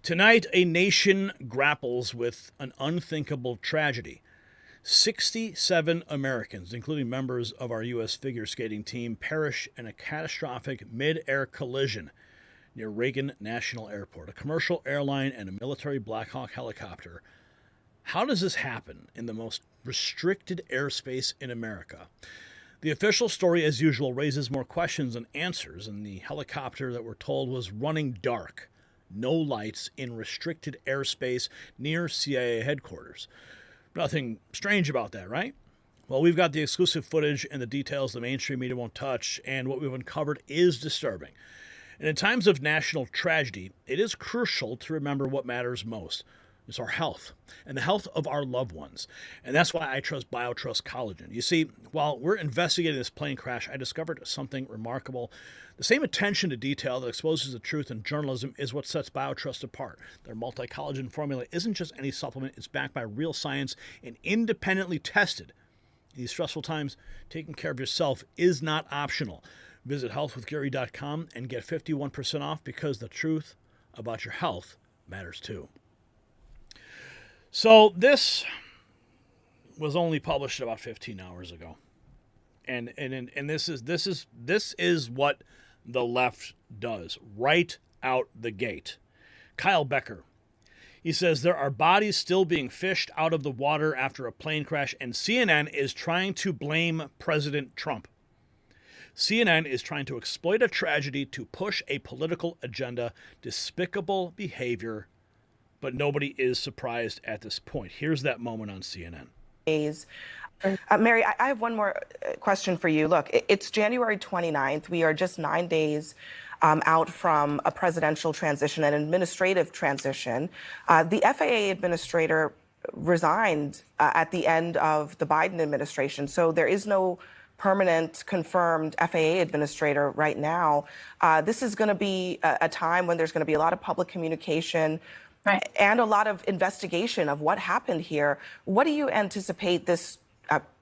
Tonight, a nation grapples with an unthinkable tragedy. 67 Americans, including members of our U.S. figure skating team, perish in a catastrophic mid-air collision near Reagan National Airport. A commercial airline and a military Black Hawk helicopter. How does this happen in the most restricted airspace in America? The official story, as usual, raises more questions than answers, and the helicopter that we're told was running dark. No lights in restricted airspace near CIA headquarters. Nothing strange about that, right? Well, we've got the exclusive footage and the details the mainstream media won't touch, and what we've uncovered is disturbing. And in times of national tragedy, it is crucial to remember what matters most. It's our health and the health of our loved ones. And that's why I trust BioTrust Collagen. You see, while we're investigating this plane crash, I discovered something remarkable. The same attention to detail that exposes the truth in journalism is what sets BioTrust apart. Their multi-collagen formula isn't just any supplement. It's backed by real science and independently tested. In these stressful times, taking care of yourself is not optional. Visit healthwithgary.com and get 51% off, because the truth about your health matters too. So this was only published about 15 hours ago, and this is what the left does right out the gate. Kyle Becker, he says there are bodies still being fished out of the water after a plane crash, and CNN is trying to blame President Trump. CNN is trying to exploit a tragedy to push a political agenda, despicable behavior. But nobody is surprised at this point. Here's that moment on CNN. Mary, I have one more question for you. Look, it's January 29th. We are just 9 days out from a presidential transition, an administrative transition. The FAA administrator resigned at the end of the Biden administration, so there is no permanent confirmed FAA administrator right now. This is going to be a time when there's going to be a lot of public communication, right, and a lot of investigation of what happened here. What do you anticipate this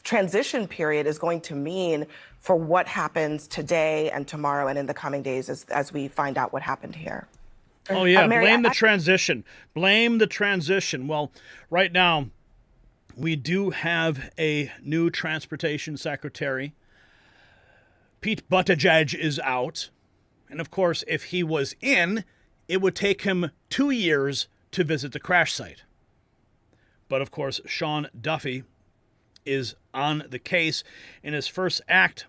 transition period is going to mean for what happens today and tomorrow and in the coming days as we find out what happened here? Oh, yeah, Mary, blame the transition. Blame the transition. Well, right now, we do have a new transportation secretary. Pete Buttigieg is out. And, of course, if he was in, it would take him 2 years to visit the crash site. But, of course, Sean Duffy is on the case. In his first act,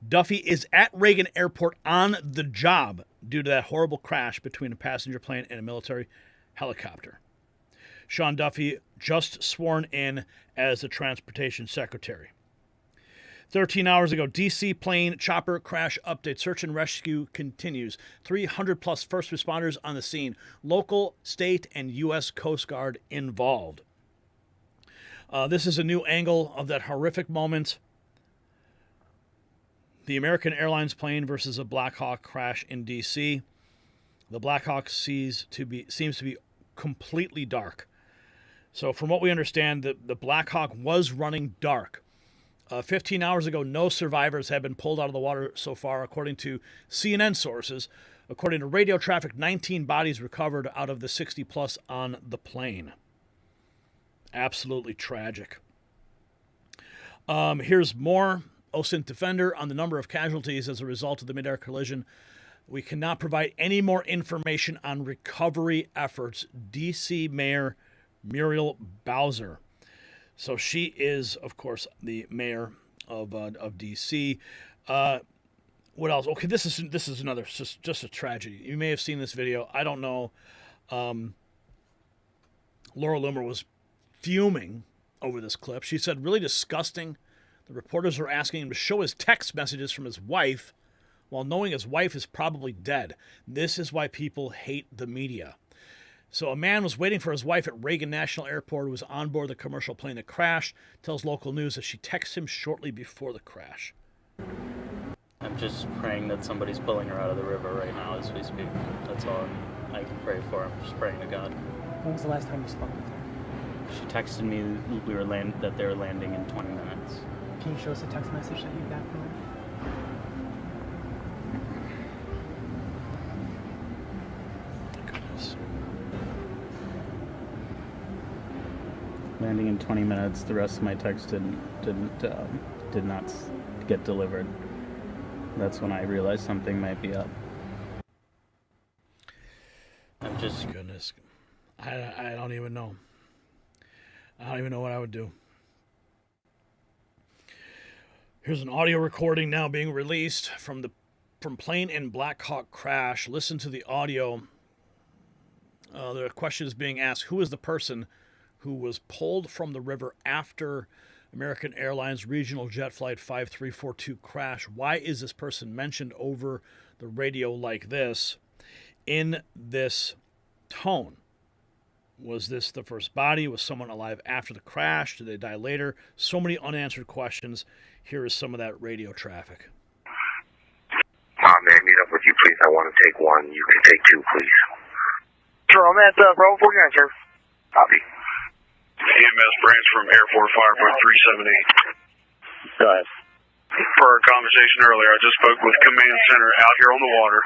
Duffy is at Reagan Airport on the job due to that horrible crash between a passenger plane and a military helicopter. Sean Duffy just sworn in as the transportation secretary. 13 hours ago, D.C. plane chopper crash update. Search and rescue continues. 300-plus first responders on the scene. Local, state, and U.S. Coast Guard involved. This is a new angle of that horrific moment. The American Airlines plane versus a Black Hawk crash in D.C. The Black Hawk seems to be completely dark. So from what we understand, the Black Hawk was running dark. 15 hours ago, no survivors have been pulled out of the water so far, according to CNN sources. According to radio traffic, 19 bodies recovered out of the 60-plus on the plane. Absolutely tragic. Here's more. OSINT Defender on the number of casualties as a result of the mid-air collision. We cannot provide any more information on recovery efforts. D.C. Mayor Muriel Bowser. So she is, of course, the mayor of D.C. What else? Okay, this is another just a tragedy. You may have seen this video. I don't know. Laura Loomer was fuming over this clip. She said, really disgusting. The reporters are asking him to show his text messages from his wife while knowing his wife is probably dead. This is why people hate the media. So a man was waiting for his wife at Reagan National Airport, who was on board the commercial plane that crashed, tells local news that she texted him shortly before the crash. I'm just praying that somebody's pulling her out of the river right now as we speak. That's all I can pray for. I'm just praying to God. When was the last time you spoke with her? She texted me that they were landing in 20 minutes. Can you show us a text message that you got from her? Goodness. Landing in 20 minutes. The rest of my text did not get delivered. That's when I realized something might be up. I'm just... Goodness. I don't even know. I don't even know what I would do. Here's an audio recording now being released from plane in Black Hawk crash. Listen to the audio. The question is being asked, who is the person who was pulled from the river after American Airlines regional jet flight 5342 crash? Why is this person mentioned over the radio like this, in this tone? Was this the first body? Was someone alive after the crash? Did they die later? So many unanswered questions. Here is some of that radio traffic. May I meet up with you, please? I want to take one. You can take two, please. Sure, I'm at Bravo 49, sir. Copy. EMS branch from Airport Fire Point 378. Go ahead. Per our conversation earlier, I just spoke with Command Center out here on the water.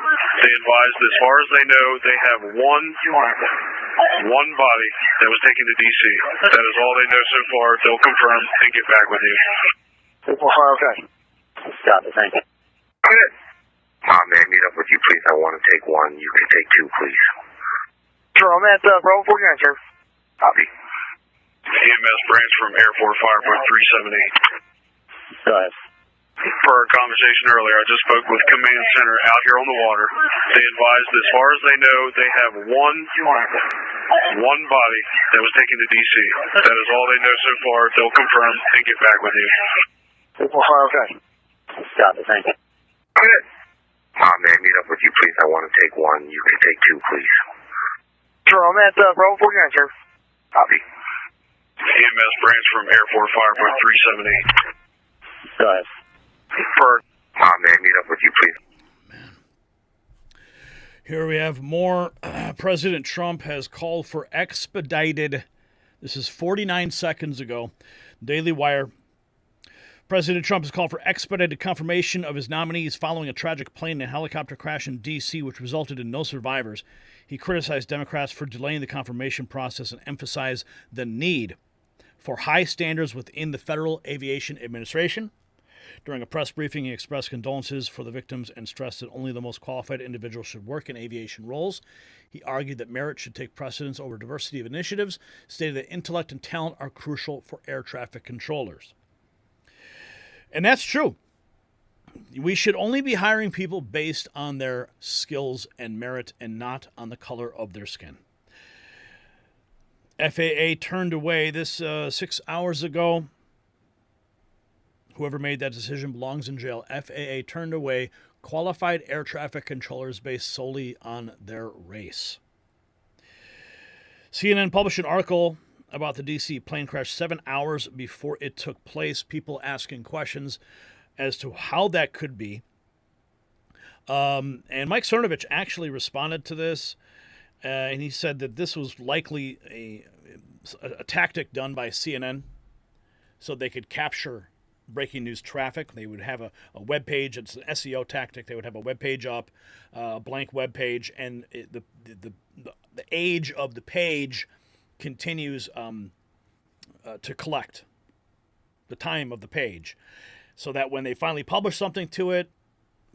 They advised, as far as they know, they have one body that was taken to D.C. That is all they know so far. They'll confirm and get back with you. Okay. Got it. Thank you. Good. May I meet up with you, please? I want to take one. You can take two, please. Sure, I'm at Bravo 49, sir. Copy. EMS branch from Airport Fire Point 378. Go ahead. Per our conversation earlier, I just spoke with Command Center out here on the water. They advised, as far as they know, they have one body that was taken to D.C. That is all they know so far. They'll confirm and get back with you. Okay. Got it. Thank you. Good. May I meet up with you, please? I want to take one. You can take two, please. Sure, I'm at Bravo 49, sir. Copy. EMS branch from Airport Fire Point 378. Go ahead. May I meet up with you, please? Man. Here we have more. President Trump has called for expedited. This is 49 seconds ago. Daily Wire. President Trump has called for expedited confirmation of his nominees following a tragic plane and helicopter crash in D.C., which resulted in no survivors. He criticized Democrats for delaying the confirmation process and emphasized the need for high standards within the Federal Aviation Administration. During a press briefing, he expressed condolences for the victims and stressed that only the most qualified individuals should work in aviation roles. He argued that merit should take precedence over diversity of initiatives, stated that intellect and talent are crucial for air traffic controllers. And that's true. We should only be hiring people based on their skills and merit and not on the color of their skin. FAA turned away this 6 hours ago. Whoever made that decision belongs in jail. FAA turned away qualified air traffic controllers based solely on their race. CNN published an article about the D.C. plane crash 7 hours before it took place. People asking questions as to how that could be. And Mike Cernovich actually responded to this, and he said that this was likely a tactic done by CNN so they could capture breaking news traffic. They would have a web page. It's an SEO tactic. They would have a web page up, a blank web page, and the age of the page continues to collect the time of the page, so that when they finally publish something to it,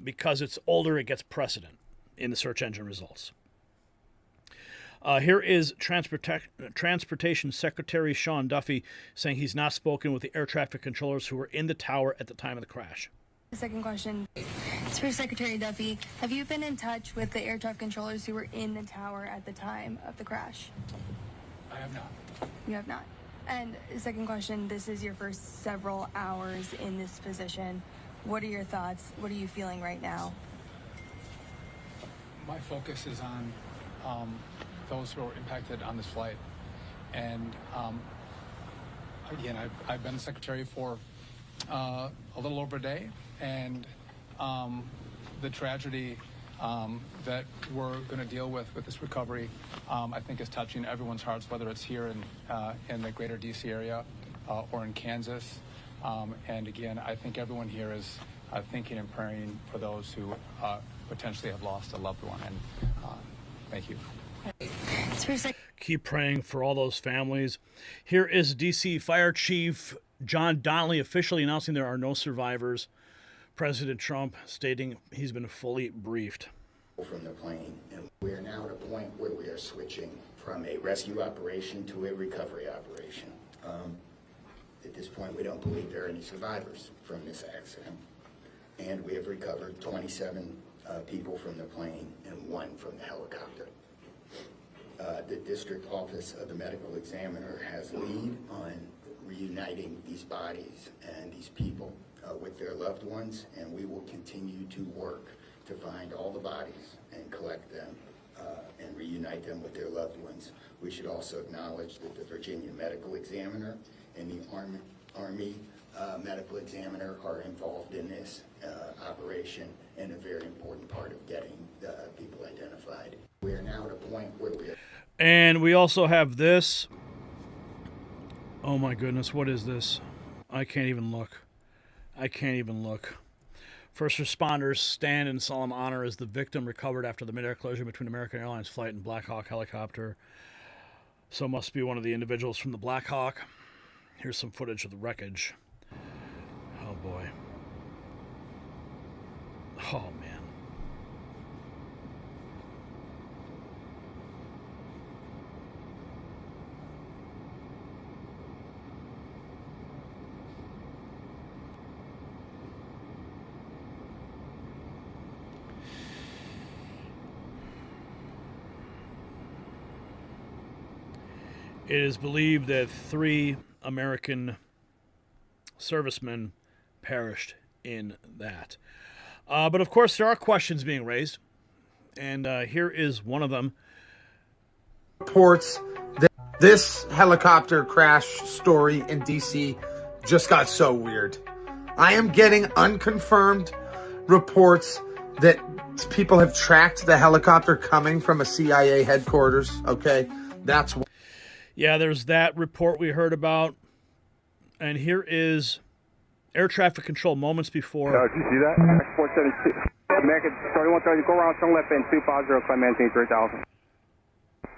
because it's older, it gets precedent in the search engine results. Here is Transportation Secretary Sean Duffy saying he's not spoken with the air traffic controllers who were in the tower at the time of the crash. The second question is for Secretary Duffy. Have you been in touch with the air traffic controllers who were in the tower at the time of the crash? I have not. You have not. And the second question, this is your first several hours in this position. What are your thoughts? What are you feeling right now? My focus is on those who are impacted on this flight. And again, I've been secretary for a little over a day, and the tragedy that we're going to deal with this recovery, I think is touching everyone's hearts, whether it's here in the greater DC area or in Kansas. And again, I think everyone here is thinking and praying for those who potentially have lost a loved one. And thank you. Keep praying for all those families. Here is D.C. Fire Chief John Donnelly officially announcing there are no survivors. President Trump stating he's been fully briefed. From the plane, and we are now at a point where we are switching from a rescue operation to a recovery operation. At this point, we don't believe there are any survivors from this accident, and we have recovered 27 people from the plane and 1 from the helicopter. The District Office of the Medical Examiner has lead on reuniting these bodies and these people with their loved ones, and we will continue to work to find all the bodies and collect them and reunite them with their loved ones. We should also acknowledge that the Virginia Medical Examiner and the Army Medical Examiner are involved in this operation and a very important part of getting the people identified. We are now at a point where we are... And we also have this. Oh my goodness, what is this? I can't even look. First responders stand in solemn honor as the victim recovered after the mid-air collision between American Airlines flight and Black Hawk helicopter. So must be one of the individuals from the Black Hawk. Here's some footage of the wreckage. Oh boy. Oh man. It is believed that 3 American servicemen perished in that. But of course, there are questions being raised, and here is one of them. Reports that this helicopter crash story in D.C. just got so weird. I am getting unconfirmed reports that people have tracked the helicopter coming from a CIA headquarters. Okay, that's what. Yeah, there's that report we heard about. And here is air traffic control moments before. Did you see that? Export 72. American 3130, go around, turn left in 250, climb maintain 3000.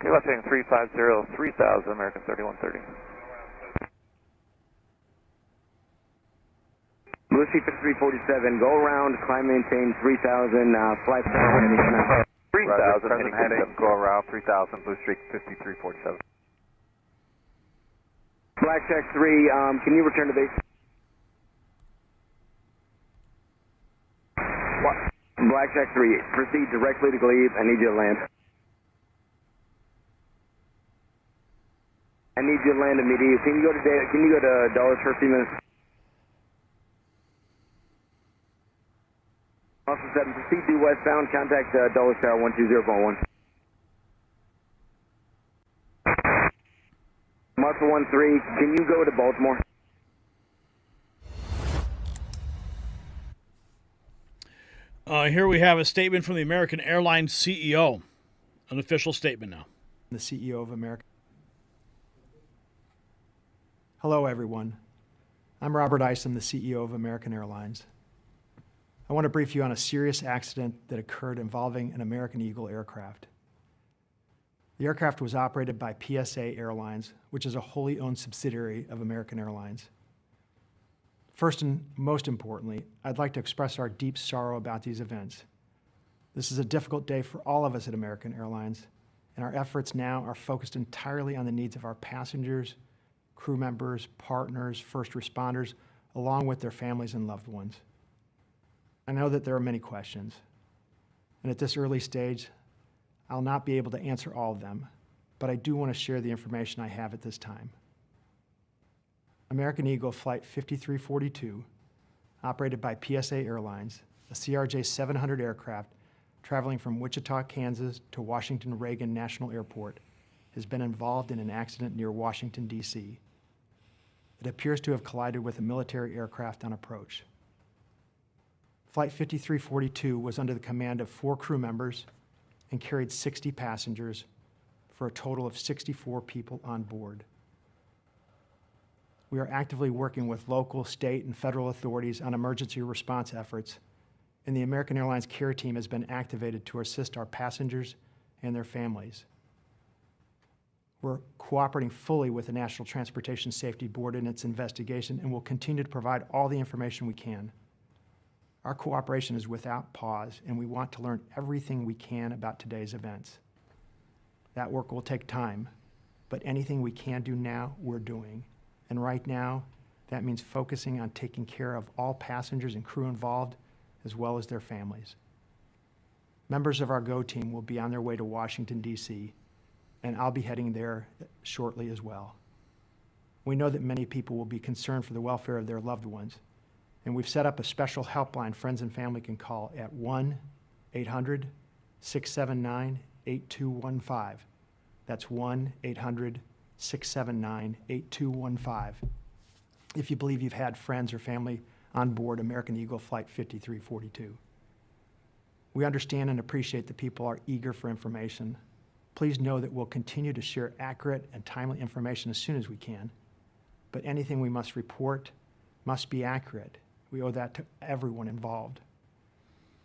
Okay, left in 350, 3000, American 3130. Lucy 5347, go around, climb maintain 3000, fly 3000, heading, go around 3000, Blue Streak 5347. Blackjack 3, can you return to base? What? Blackjack 3, proceed directly to Glebe. I need you to land. I need you to land immediately. Can you go to Dulles for a few minutes? Austin 7, proceed due westbound. Contact Dulles Tower 120.1. Muscle 13, can you go to Baltimore? Here we have a statement from the American Airlines CEO. An official statement now. The CEO of American. Hello, everyone. I'm Robert Isom, the CEO of American Airlines. I want to brief you on a serious accident that occurred involving an American Eagle aircraft. The aircraft was operated by PSA Airlines, which is a wholly owned subsidiary of American Airlines. First and most importantly, I'd like to express our deep sorrow about these events. This is a difficult day for all of us at American Airlines, and our efforts now are focused entirely on the needs of our passengers, crew members, partners, first responders, along with their families and loved ones. I know that there are many questions, and at this early stage, I'll not be able to answer all of them, but I do want to share the information I have at this time. American Eagle Flight 5342, operated by PSA Airlines, a CRJ 700 aircraft traveling from Wichita, Kansas to Washington Reagan National Airport, has been involved in an accident near Washington, D.C. It appears to have collided with a military aircraft on approach. Flight 5342 was under the command of 4 crew members and carried 60 passengers for a total of 64 people on board. We are actively working with local, state, and federal authorities on emergency response efforts, and the American Airlines care team has been activated to assist our passengers and their families. We're cooperating fully with the National Transportation Safety Board in its investigation and will continue to provide all the information we can. Our cooperation is without pause, and we want to learn everything we can about today's events. That work will take time, but anything we can do now, we're doing. And right now, that means focusing on taking care of all passengers and crew involved, as well as their families. Members of our GO team will be on their way to Washington, D.C., and I'll be heading there shortly as well. We know that many people will be concerned for the welfare of their loved ones, and we've set up a special helpline friends and family can call at 1-800-679-8215. That's 1-800-679-8215. If you believe you've had friends or family on board American Eagle Flight 5342. We understand and appreciate that people are eager for information. Please know that we'll continue to share accurate and timely information as soon as we can, but anything we must report must be accurate. We owe that to everyone involved.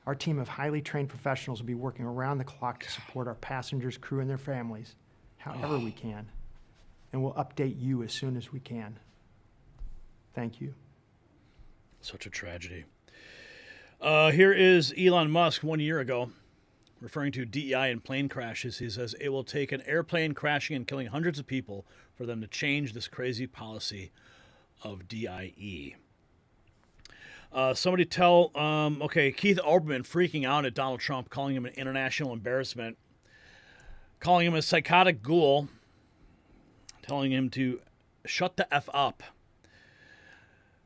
Our team of highly trained professionals will be working around the clock to support our passengers, crew, and their families however we can, and we'll update you as soon as we can. Thank you. Such a tragedy. Here is Elon Musk 1 year ago, referring to DEI and plane crashes. He says, it will take an airplane crashing and killing hundreds of people for them to change this crazy policy of DIE. Somebody tell, Keith Olbermann freaking out at Donald Trump, calling him an international embarrassment, calling him a psychotic ghoul, telling him to shut the F up.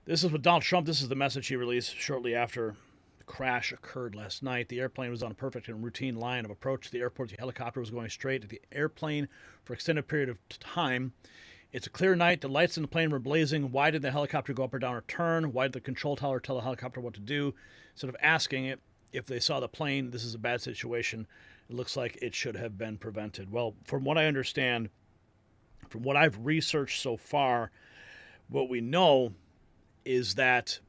This is what Donald Trump, this is the message he released shortly after the crash occurred last night. The airplane was on a perfect and routine line of approach to the airport. The helicopter was going straight at the airplane for an extended period of time. It's a clear night. The lights in the plane were blazing. Why did the helicopter go up or down or turn? Why did the control tower tell the helicopter what to do? Instead of asking it if they saw the plane, this is a bad situation. It looks like it should have been prevented. Well, from what I understand, from what I've researched so far, what we know is that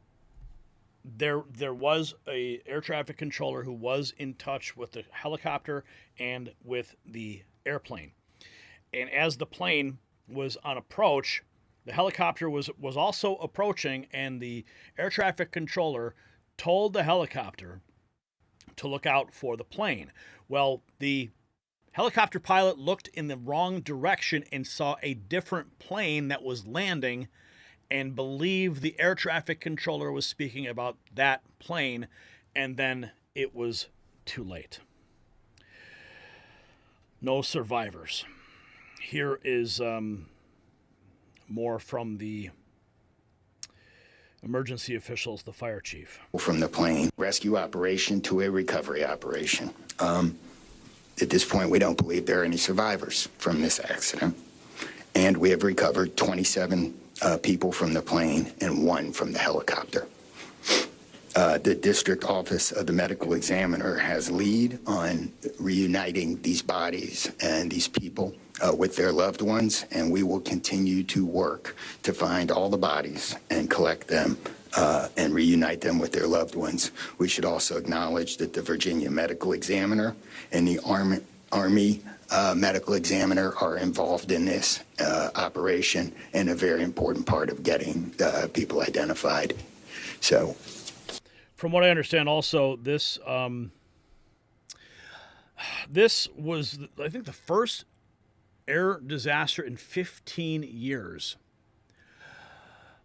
there was a air traffic controller who was in touch with the helicopter and with the airplane. And as the plane was on approach, the helicopter was also approaching, and the air traffic controller told the helicopter to look out for the plane. Well, the helicopter pilot looked in the wrong direction and saw a different plane that was landing and believed the air traffic controller was speaking about that plane, and then it was too late. No survivors. Here is more from the emergency officials, the fire chief. From the plane rescue operation to a recovery operation. At this point, we don't believe there are any survivors from this accident. And we have recovered 27 people from the plane and 1 from the helicopter. The district office of the medical examiner has lead on reuniting these bodies and these people with their loved ones, and we will continue to work to find all the bodies and collect them and reunite them with their loved ones. We should also acknowledge that the Virginia medical examiner and the Army medical examiner are involved in this operation and a very important part of getting people identified. So, from what I understand, also this this was, I think, the first air disaster in 15 years.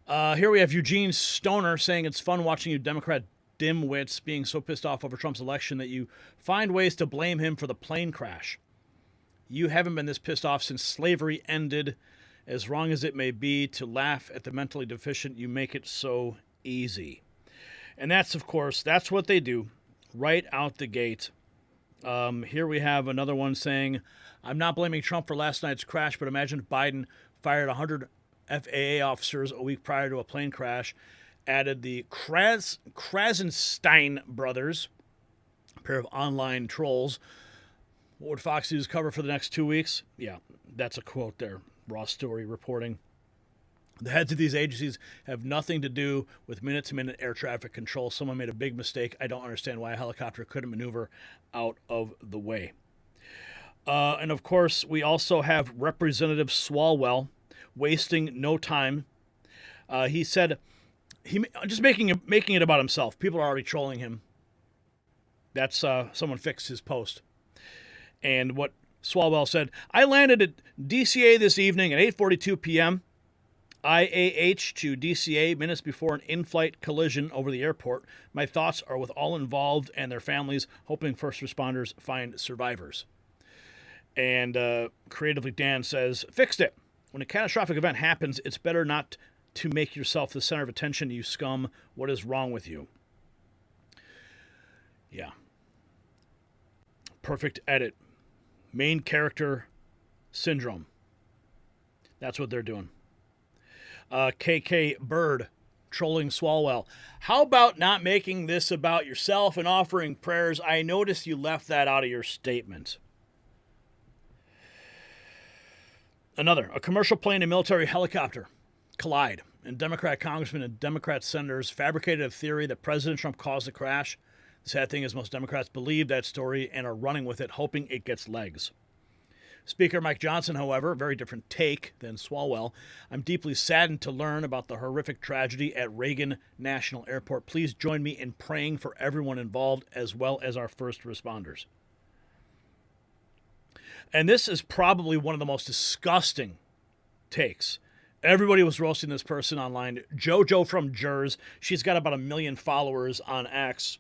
Here we have Eugene Stoner saying it's fun watching you Democrat dimwits being so pissed off over Trump's election that you find ways to blame him for the plane crash. You haven't been this pissed off since slavery ended. As wrong as it may be to laugh at the mentally deficient, you make it so easy. And that's, of course, that's what they do right out the gate. Here we have another one saying, I'm not blaming Trump for last night's crash, but imagine if Biden fired 100 FAA officers a week prior to a plane crash, added the Krasenstein brothers, a pair of online trolls. What would Fox News cover for the next 2 weeks? Yeah, that's a quote there. Raw Story reporting. The heads of these agencies have nothing to do with minute-to-minute air traffic control. Someone made a big mistake. I don't understand why a helicopter couldn't maneuver out of the way. And of course, we also have Representative Swalwell wasting no time. He said, just making it about himself. People are already trolling him. That's someone fixed his post. And what Swalwell said, I landed at DCA this evening at 8:42 p.m. IAH to DCA minutes before an in-flight collision over the airport. My thoughts are with all involved and their families, hoping first responders find survivors. And Creatively Dan says, fixed it. When a catastrophic event happens, it's better not to make yourself the center of attention, you scum. What is wrong with you? Yeah. Perfect edit. Main character syndrome. That's what they're doing. KK Bird trolling Swalwell. How about not making this about yourself and offering prayers? I noticed you left that out of your statement. A commercial plane and military helicopter collide, and Democrat congressmen and Democrat senators fabricated a theory that President Trump caused the crash. The sad thing is most Democrats believe that story and are running with it, hoping it gets legs. Speaker Mike Johnson, however, very different take than Swalwell. I'm deeply saddened to learn about the horrific tragedy at Reagan National Airport. Please join me in praying for everyone involved as well as our first responders. And this is probably one of the most disgusting takes. Everybody was roasting this person online. JoJo from Jers. She's got about 1 million followers on X.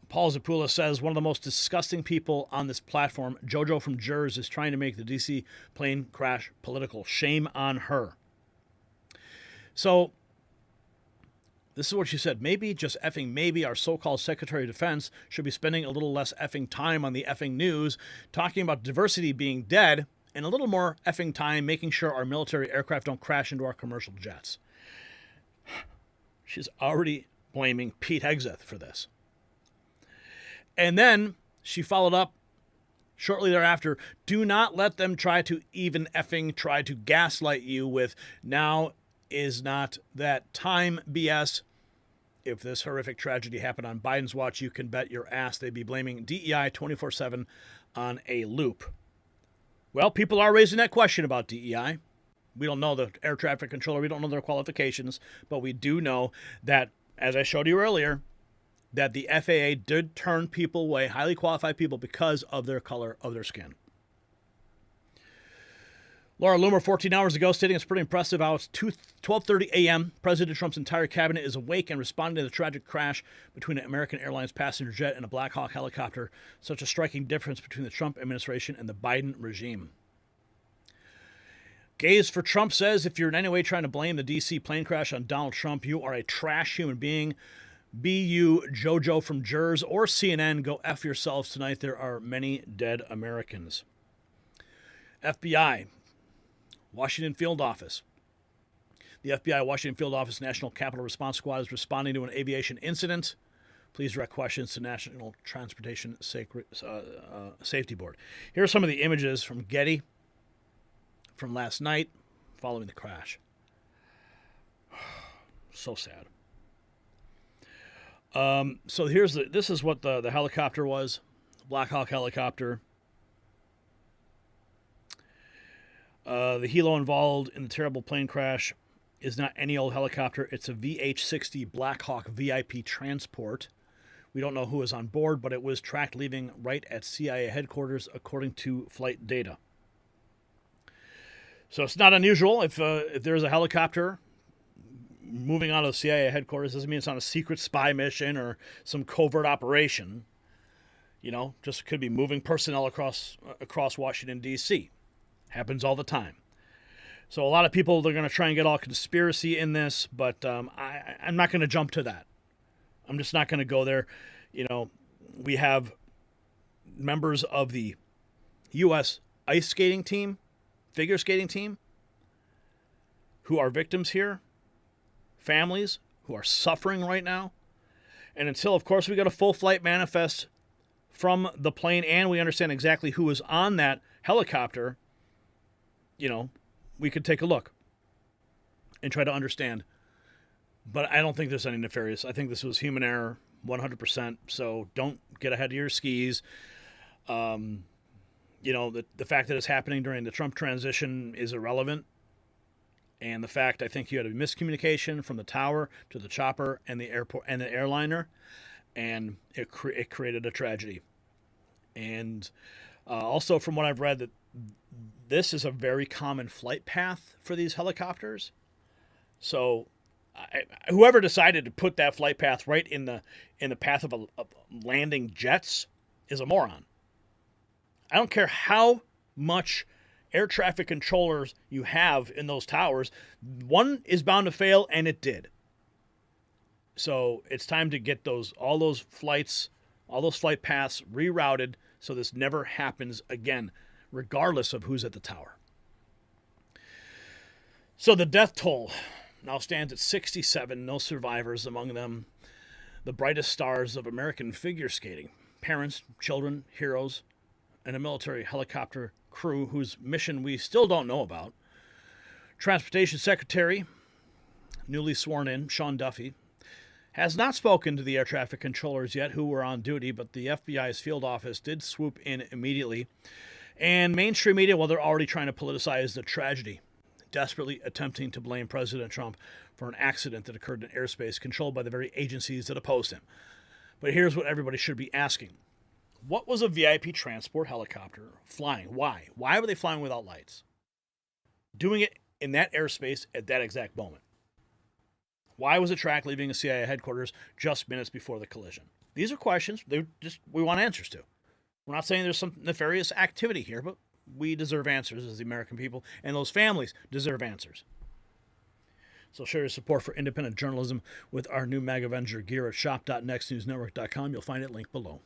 Paul Zapula says, one of the most disgusting people on this platform, JoJo from Jers, is trying to make the DC plane crash political. Shame on her. So, this is what she said. Maybe, just effing maybe, our so-called Secretary of Defense should be spending a little less effing time on the effing news, talking about diversity being dead, and a little more effing time making sure our military aircraft don't crash into our commercial jets. She's already blaming Pete Hegseth for this. And then she followed up shortly thereafter, do not let them try to gaslight you with now is not that time BS. If this horrific tragedy happened on Biden's watch, you can bet your ass they'd be blaming DEI 24/7 on a loop. Well, people are raising that question about DEI. We don't know the air traffic controller. We don't know their qualifications, but we do know that, as I showed you earlier, that the FAA did turn people away, highly qualified people, because of their color of their skin. Laura Loomer, 14 hours ago, stating it's pretty impressive how it's 12:30 a.m. President Trump's entire cabinet is awake and responding to the tragic crash between an American Airlines passenger jet and a Black Hawk helicopter. Such a striking difference between the Trump administration and the Biden regime. Gaze for Trump says, if you're in any way trying to blame the D.C. plane crash on Donald Trump, you are a trash human being. Be you JoJo from Jers or CNN, go F yourselves tonight. There are many dead Americans. FBI, Washington Field Office. The FBI Washington Field Office National Capital Response Squad is responding to an aviation incident. Please direct questions to National Transportation Safety Board. Here are some of the images from Getty from last night following the crash. So sad. So this is what the helicopter was, Black Hawk helicopter. The helo involved in the terrible plane crash is not any old helicopter. It's a VH-60 Black Hawk VIP transport. We don't know who is on board, but it was tracked leaving right at CIA headquarters, according to flight data. So it's not unusual if there's a helicopter moving out of the CIA headquarters. Doesn't mean it's on a secret spy mission or some covert operation. You know, just could be moving personnel across Washington, D.C. Happens all the time. So a lot of people, they're going to try and get all conspiracy in this, but I'm not going to jump to that. I'm just not going to go there. You know, we have members of the U.S. ice skating team, figure skating team, who are victims here. Families who are suffering right now. And until, of course, we got a full flight manifest from the plane and we understand exactly who was on that helicopter, you know, we could take a look and try to understand. But I don't think there's any nefarious. I think this was human error, 100%. So don't get ahead of your skis. the fact that it's happening during the Trump transition is irrelevant. And the fact, I think you had a miscommunication from the tower to the chopper and the airport and the airliner, and it created a tragedy. And also, from what I've read, that this is a very common flight path for these helicopters. So, whoever decided to put that flight path right in the path of landing jets is a moron. I don't care how much air traffic controllers you have in those towers, one is bound to fail, and it did. So it's time to get all those flight paths rerouted so this never happens again, regardless of who's at the tower. So the death toll now stands at 67, no survivors, among them the brightest stars of American figure skating, parents, children, heroes, and a military helicopter crew whose mission we still don't know about. Transportation Secretary, newly sworn in, Sean Duffy, has not spoken to the air traffic controllers yet who were on duty, but the FBI's field office did swoop in immediately. And mainstream media, well, they're already trying to politicize the tragedy, desperately attempting to blame President Trump for an accident that occurred in airspace controlled by the very agencies that opposed him. But here's what everybody should be asking. What was a VIP transport helicopter flying? Why? Why were they flying without lights? Doing it in that airspace at that exact moment. Why was a track leaving a CIA headquarters just minutes before the collision? These are questions we want answers to. We're not saying there's some nefarious activity here, but we deserve answers as the American people, and those families deserve answers. So share your support for independent journalism with our new MAG Avenger gear at shop.nextnewsnetwork.com. You'll find it linked below.